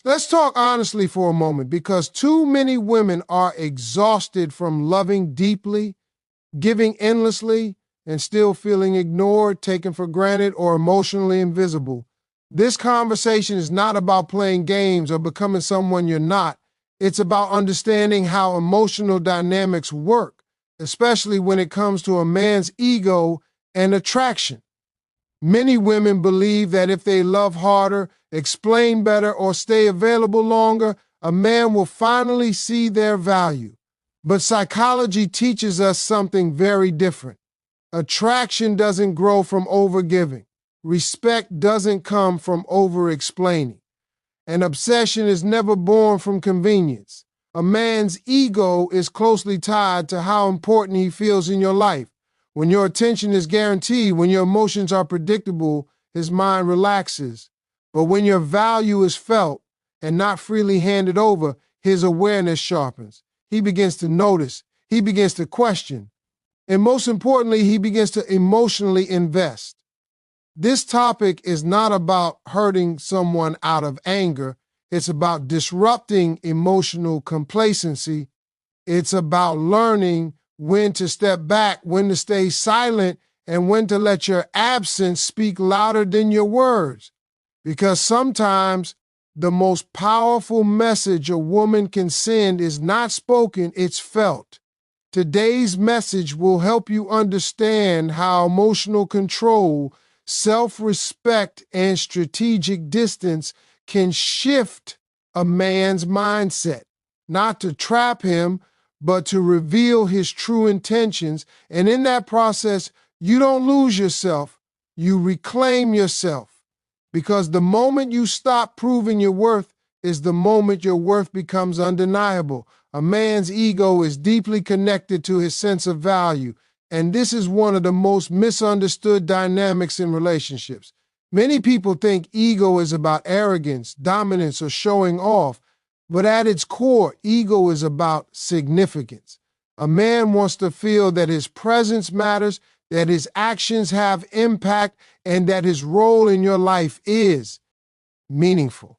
Let's talk honestly for a moment because too many women are exhausted from loving deeply, giving endlessly, and still feeling ignored, taken for granted, or emotionally invisible. This conversation is not about playing games or becoming someone you're not. It's about understanding how emotional dynamics work, especially when it comes to a man's ego and attraction. Many women believe that if they love harder, explain better, or stay available longer, a man will finally see their value. But psychology teaches us something very different. Attraction doesn't grow from overgiving. Respect doesn't come from over-explaining. An obsession is never born from convenience. A man's ego is closely tied to how important he feels in your life. When your attention is guaranteed, when your emotions are predictable, his mind relaxes. But when your value is felt and not freely handed over, his awareness sharpens. He begins to notice. He begins to question. And most importantly, he begins to emotionally invest. This topic is not about hurting someone out of anger. It's about disrupting emotional complacency. It's about learning when to step back, when to stay silent, and when to let your absence speak louder than your words. Because sometimes the most powerful message a woman can send is not spoken, it's felt. Today's message will help you understand how emotional control, self-respect, and strategic distance can shift a man's mindset, not to trap him, but to reveal his true intentions. And in that process, you don't lose yourself, you reclaim yourself. Because the moment you stop proving your worth is the moment your worth becomes undeniable. A man's ego is deeply connected to his sense of value, and this is one of the most misunderstood dynamics in relationships. Many people think ego is about arrogance, dominance, or showing off, but at its core, ego is about significance. A man wants to feel that his presence matters, that his actions have impact, and that his role in your life is meaningful.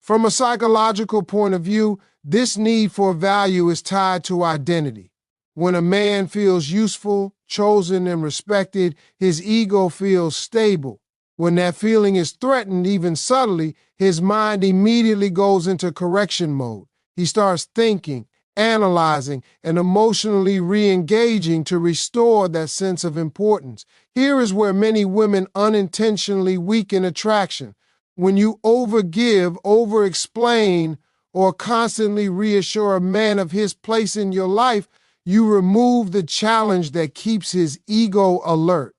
From a psychological point of view, this need for value is tied to identity. When a man feels useful, chosen, and respected, his ego feels stable. When that feeling is threatened, even subtly, his mind immediately goes into correction mode. He starts thinking, analyzing, and emotionally re-engaging to restore that sense of importance. Here is where many women unintentionally weaken attraction. When you overgive, over-explain, or constantly reassure a man of his place in your life, you remove the challenge that keeps his ego alert.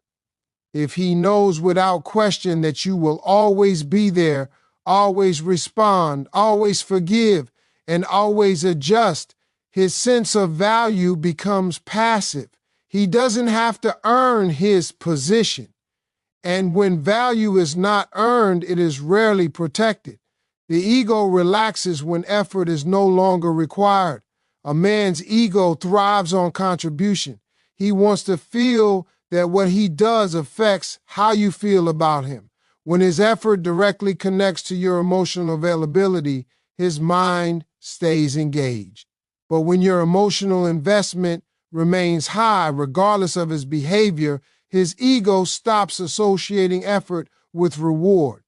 If he knows without question that you will always be there, always respond, always forgive, and always adjust, his sense of value becomes passive. He doesn't have to earn his position. And when value is not earned, it is rarely protected. The ego relaxes when effort is no longer required. A man's ego thrives on contribution. He wants to feel that what he does affects how you feel about him. When his effort directly connects to your emotional availability, his mind stays engaged. But when your emotional investment remains high, regardless of his behavior, his ego stops associating effort with reward.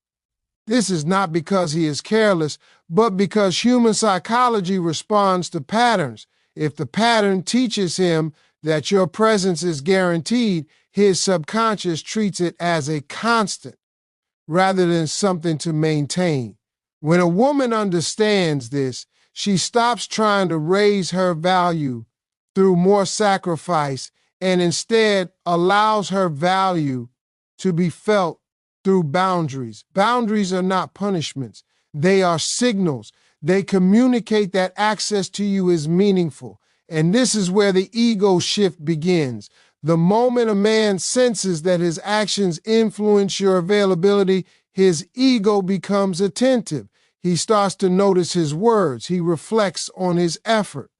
This is not because he is careless, but because human psychology responds to patterns. If the pattern teaches him that your presence is guaranteed, his subconscious treats it as a constant rather than something to maintain. When a woman understands this, she stops trying to raise her value through more sacrifice and instead allows her value to be felt through boundaries. Boundaries are not punishments. They are signals. They communicate that access to you is meaningful. And this is where the ego shift begins. The moment a man senses that his actions influence your availability, his ego becomes attentive. He starts to notice his words. He reflects on his effort.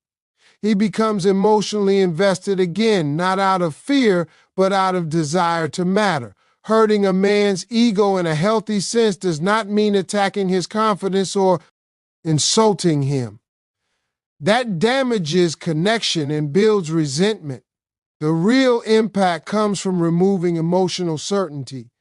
He becomes emotionally invested again, not out of fear, but out of desire to matter. Hurting a man's ego in a healthy sense does not mean attacking his confidence or insulting him. That damages connection and builds resentment. The real impact comes from removing emotional certainty.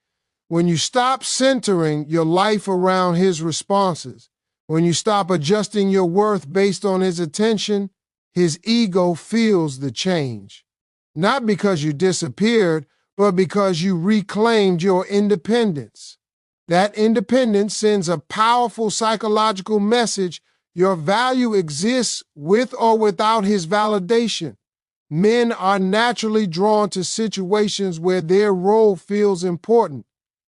When you stop centering your life around his responses, when you stop adjusting your worth based on his attention, his ego feels the change. Not because you disappeared, but because you reclaimed your independence. That independence sends a powerful psychological message. Your value exists with or without his validation. Men are naturally drawn to situations where their role feels important.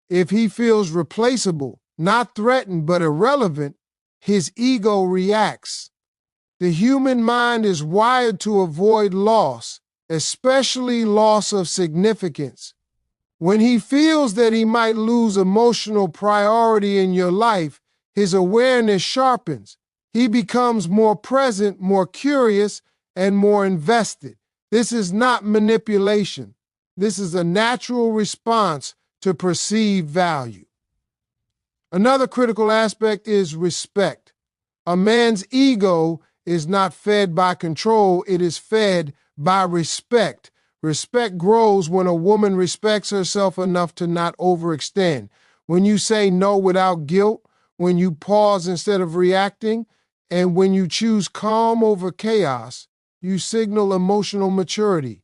If he feels replaceable, not threatened but irrelevant, his ego reacts. The human mind is wired to avoid loss, especially loss of significance. When he feels that he might lose emotional priority in your life, his awareness sharpens. He becomes more present, more curious, and more invested. This is not manipulation. This is a natural response to perceived value. Another critical aspect is respect. A man's ego is not fed by control, it is fed by respect. Respect grows when a woman respects herself enough to not overextend. When you say no without guilt, when you pause instead of reacting, and when you choose calm over chaos, you signal emotional maturity.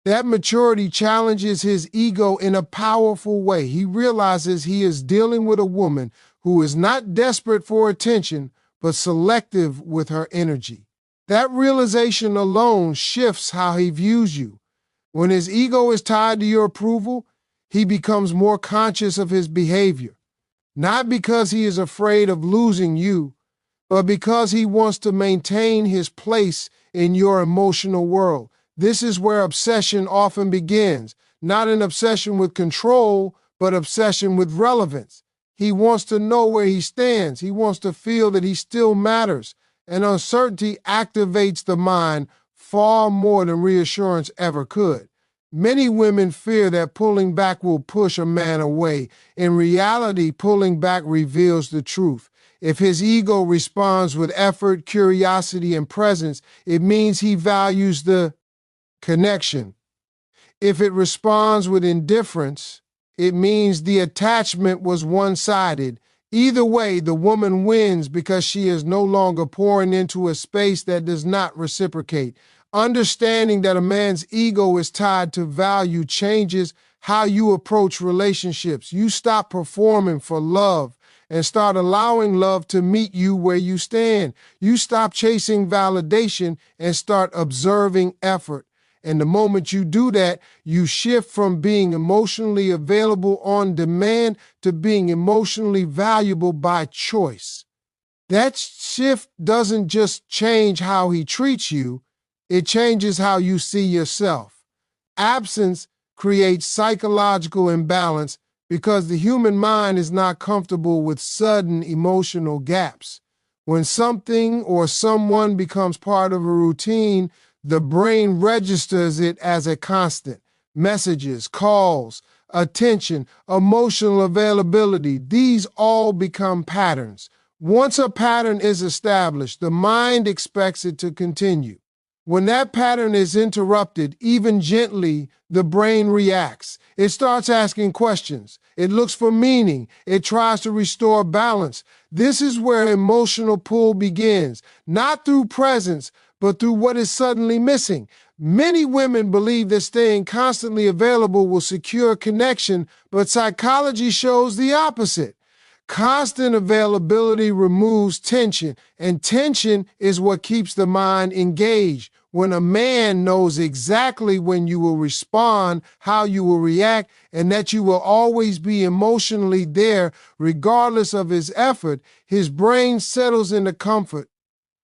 That maturity challenges his ego in a powerful way. He realizes he is dealing with a woman who is not desperate for attention, but selective with her energy. That realization alone shifts how he views you. When his ego is tied to your approval, he becomes more conscious of his behavior, not because he is afraid of losing you, but because he wants to maintain his place in your emotional world. This is where obsession often begins, not an obsession with control, but obsession with relevance. He wants to know where he stands. He wants to feel that he still matters. And uncertainty activates the mind far more than reassurance ever could. Many women fear that pulling back will push a man away. In reality, pulling back reveals the truth. If his ego responds with effort, curiosity, and presence, it means he values the connection. If it responds with indifference, it means the attachment was one-sided. Either way, the woman wins because she is no longer pouring into a space that does not reciprocate. Understanding that a man's ego is tied to value changes how you approach relationships. You stop performing for love and start allowing love to meet you where you stand. You stop chasing validation and start observing effort. And the moment you do that, you shift from being emotionally available on demand to being emotionally valuable by choice. That shift doesn't just change how he treats you, it changes how you see yourself. Absence creates psychological imbalance because the human mind is not comfortable with sudden emotional gaps. When something or someone becomes part of a routine, the brain registers it as a constant. Messages, calls, attention, emotional availability, these all become patterns. Once a pattern is established, the mind expects it to continue. When that pattern is interrupted, even gently, the brain reacts. It starts asking questions. It looks for meaning. It tries to restore balance. This is where emotional pull begins, not through presence, but through what is suddenly missing. Many women believe that staying constantly available will secure connection, but psychology shows the opposite. Constant availability removes tension, and tension is what keeps the mind engaged. When a man knows exactly when you will respond, how you will react, and that you will always be emotionally there regardless of his effort, his brain settles into comfort.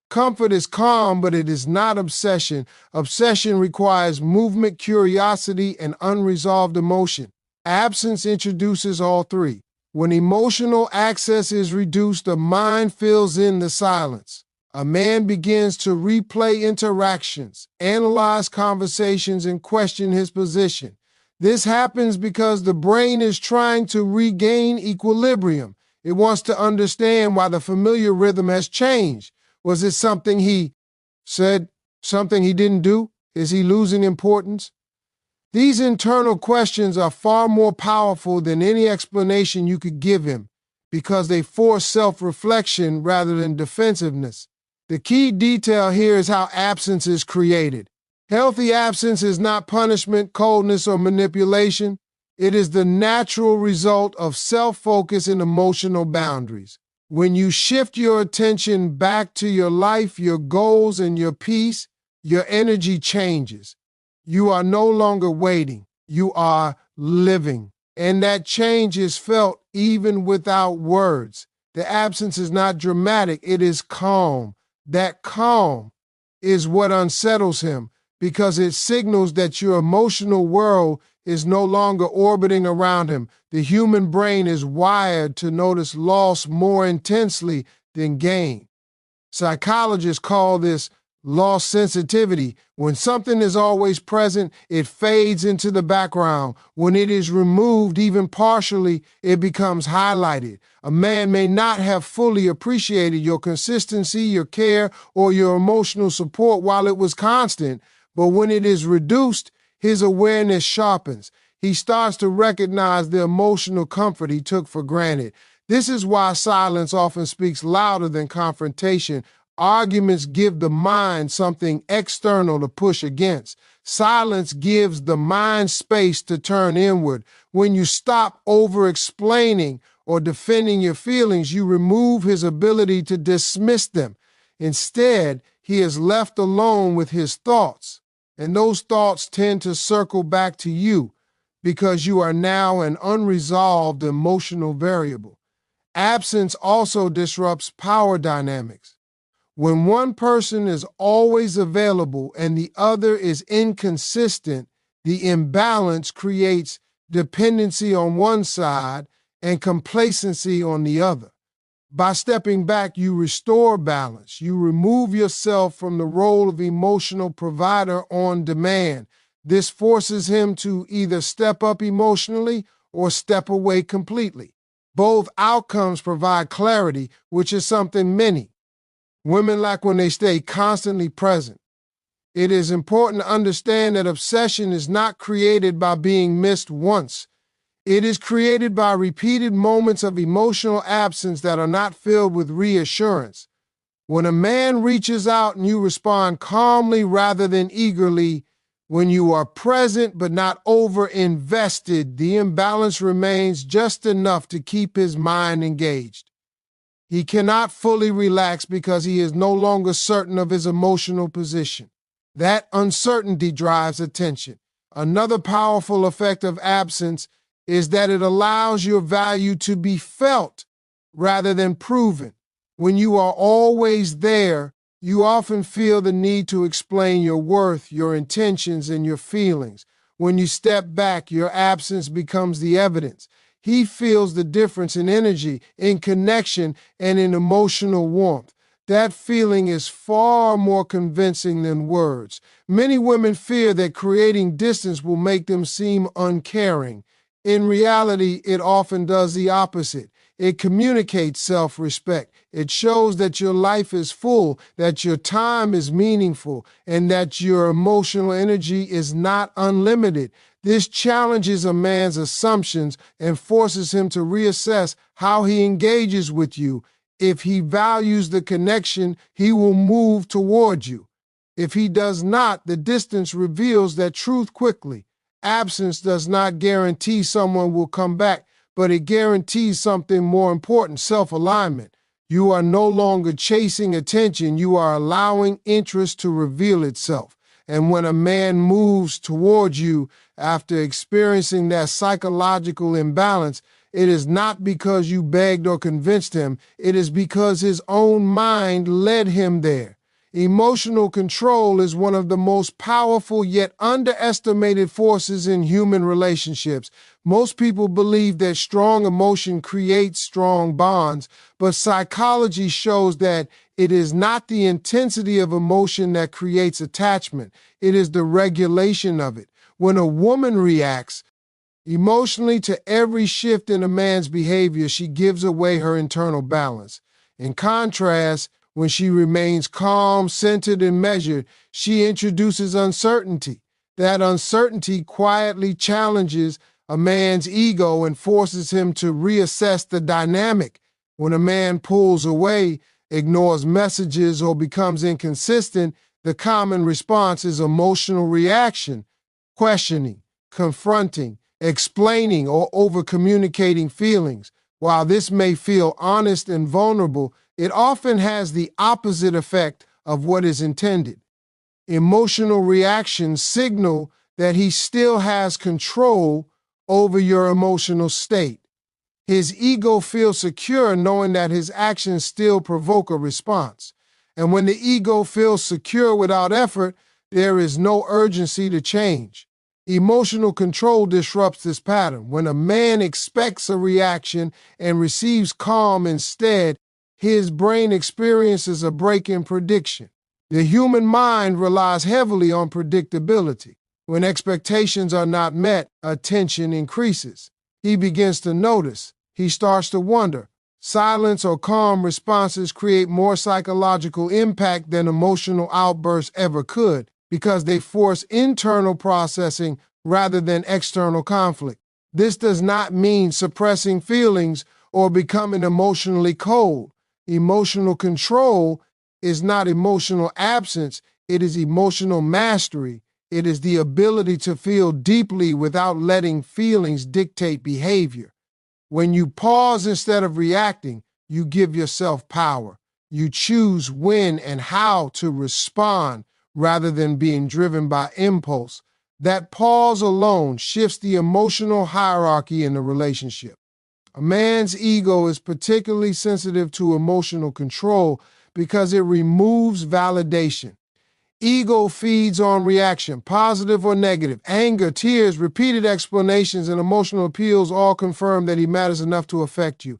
Comfort is calm, but it is not obsession. Obsession requires movement, curiosity, and unresolved emotion. Absence introduces all three. When emotional access is reduced, the mind fills in the silence. A man begins to replay interactions, analyze conversations, and question his position. This happens because the brain is trying to regain equilibrium. It wants to understand why the familiar rhythm has changed. Was it something he said, something he didn't do? Is he losing importance? These internal questions are far more powerful than any explanation you could give him because they force self-reflection rather than defensiveness. The key detail here is how absence is created. Healthy absence is not punishment, coldness, or manipulation. It is the natural result of self-focus and emotional boundaries. When you shift your attention back to your life, your goals, and your peace, your energy changes. You are no longer waiting. You are living. And that change is felt even without words. The absence is not dramatic. It is calm. That calm is what unsettles him because it signals that your emotional world is no longer orbiting around him. The human brain is wired to notice loss more intensely than gain. Psychologists call this loss sensitivity. When something is always present, it fades into the background. When it is removed, even partially, it becomes highlighted. A man may not have fully appreciated your consistency, your care, or your emotional support while it was constant, but when it is reduced, his awareness sharpens. He starts to recognize the emotional comfort he took for granted. This is why silence often speaks louder than confrontation. Arguments give the mind something external to push against. Silence gives the mind space to turn inward. When you stop over-explaining or defending your feelings, you remove his ability to dismiss them. Instead, he is left alone with his thoughts. And those thoughts tend to circle back to you because you are now an unresolved emotional variable. Absence also disrupts power dynamics. When one person is always available and the other is inconsistent, the imbalance creates dependency on one side and complacency on the other. By stepping back, you restore balance. You remove yourself from the role of emotional provider on demand. This forces him to either step up emotionally or step away completely. Both outcomes provide clarity, which is something many women lack when they stay constantly present. It is important to understand that obsession is not created by being missed once. It is created by repeated moments of emotional absence that are not filled with reassurance. When a man reaches out and you respond calmly rather than eagerly, when you are present but not over-invested, the imbalance remains just enough to keep his mind engaged. He cannot fully relax because he is no longer certain of his emotional position. That uncertainty drives attention. Another powerful effect of absence is that it allows your value to be felt rather than proven. When you are always there, you often feel the need to explain your worth, your intentions, and your feelings. When you step back, your absence becomes the evidence. He feels the difference in energy, in connection, and in emotional warmth. That feeling is far more convincing than words. Many women fear that creating distance will make them seem uncaring. In reality, it often does the opposite. It communicates self-respect. It shows that your life is full, that your time is meaningful, and that your emotional energy is not unlimited. This challenges a man's assumptions and forces him to reassess how he engages with you. If he values the connection, he will move toward you. If he does not, the distance reveals that truth quickly. Absence does not guarantee someone will come back, but it guarantees something more important, self-alignment. You are no longer chasing attention. You are allowing interest to reveal itself. And when a man moves towards you after experiencing that psychological imbalance, it is not because you begged or convinced him. It is because his own mind led him there. Emotional control is one of the most powerful yet underestimated forces in human relationships. Most people believe that strong emotion creates strong bonds, but psychology shows that it is not the intensity of emotion that creates attachment. It is the regulation of it. When a woman reacts, Emotionally, to every shift in a man's behavior, she gives away her internal balance. In contrast, when she remains calm, centered, and measured, she introduces uncertainty. That uncertainty quietly challenges a man's ego and forces him to reassess the dynamic. When a man pulls away, ignores messages, or becomes inconsistent, the common response is emotional reaction, questioning, confronting, explaining, or over-communicating feelings. While this may feel honest and vulnerable, it often has the opposite effect of what is intended. Emotional reactions signal that he still has control over your emotional state. His ego feels secure knowing that his actions still provoke a response. And when the ego feels secure without effort, there is no urgency to change. Emotional control disrupts this pattern. When a man expects a reaction and receives calm instead, his brain experiences a break in prediction. The human mind relies heavily on predictability. When expectations are not met, attention increases. He begins to notice. He starts to wonder. Silence or calm responses create more psychological impact than emotional outbursts ever could because they force internal processing rather than external conflict. This does not mean suppressing feelings or becoming emotionally cold. Emotional control is not emotional absence, it is emotional mastery. It is the ability to feel deeply without letting feelings dictate behavior. When you pause instead of reacting, you give yourself power. You choose when and how to respond rather than being driven by impulse. That pause alone shifts the emotional hierarchy in the relationship. A man's ego is particularly sensitive to emotional control because it removes validation. Ego feeds on reaction, positive or negative. Anger, tears, repeated explanations, and emotional appeals all confirm that he matters enough to affect you.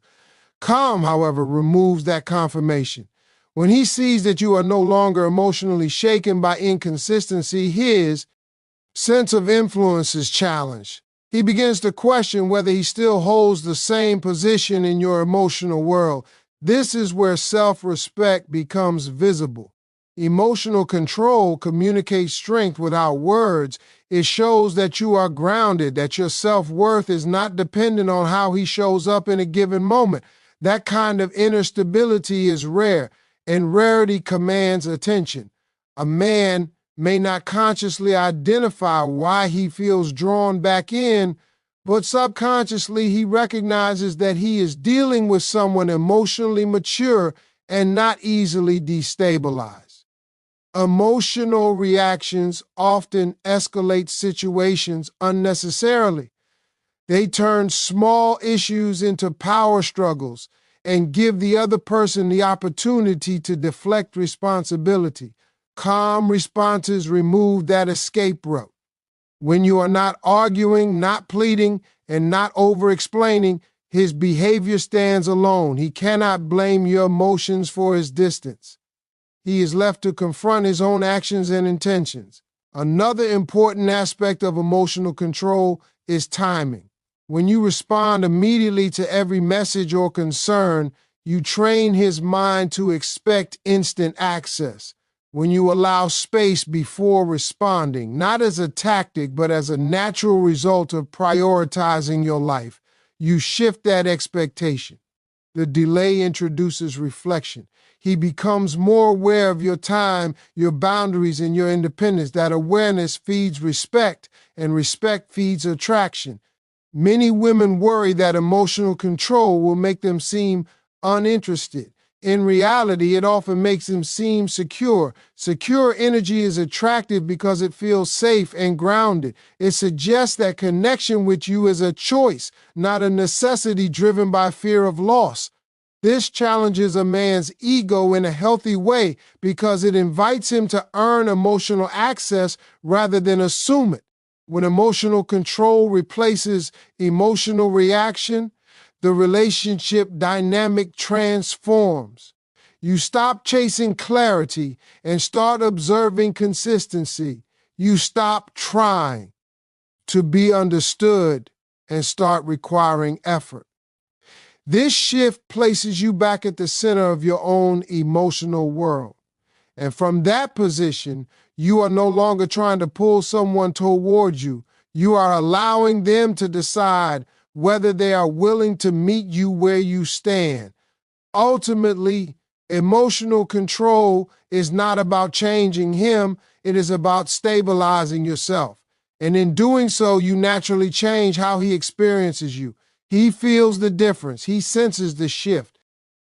Calm, however, removes that confirmation. When he sees that you are no longer emotionally shaken by inconsistency, his sense of influence is challenged. He begins to question whether he still holds the same position in your emotional world. This is where self-respect becomes visible. Emotional control communicates strength without words. It shows that you are grounded, that your self-worth is not dependent on how he shows up in a given moment. That kind of inner stability is rare, and rarity commands attention. A man may not consciously identify why he feels drawn back in, but subconsciously he recognizes that he is dealing with someone emotionally mature and not easily destabilized. Emotional reactions often escalate situations unnecessarily. They turn small issues into power struggles and give the other person the opportunity to deflect responsibility. Calm responses remove that escape route. When you are not arguing, not pleading, and not over-explaining, his behavior stands alone. He cannot blame your emotions for his distance. He is left to confront his own actions and intentions. Another important aspect of emotional control is timing. When you respond immediately to every message or concern, you train his mind to expect instant access. When you allow space before responding, not as a tactic, but as a natural result of prioritizing your life, you shift that expectation. The delay introduces reflection. He becomes more aware of your time, your boundaries, and your independence. That awareness feeds respect, and respect feeds attraction. Many women worry that emotional control will make them seem uninterested. In reality, it often makes them seem secure. Secure energy is attractive because it feels safe and grounded. It suggests that connection with you is a choice, not a necessity driven by fear of loss. This challenges a man's ego in a healthy way because it invites him to earn emotional access rather than assume it. When emotional control replaces emotional reaction, the relationship dynamic transforms. You stop chasing clarity and start observing consistency. You stop trying to be understood and start requiring effort. This shift places you back at the center of your own emotional world. And from that position, you are no longer trying to pull someone towards you. You are allowing them to decide whether they are willing to meet you where you stand. Ultimately, emotional control is not about changing him, it is about stabilizing yourself. And in doing so, you naturally change how he experiences you. He feels the difference. He senses the shift.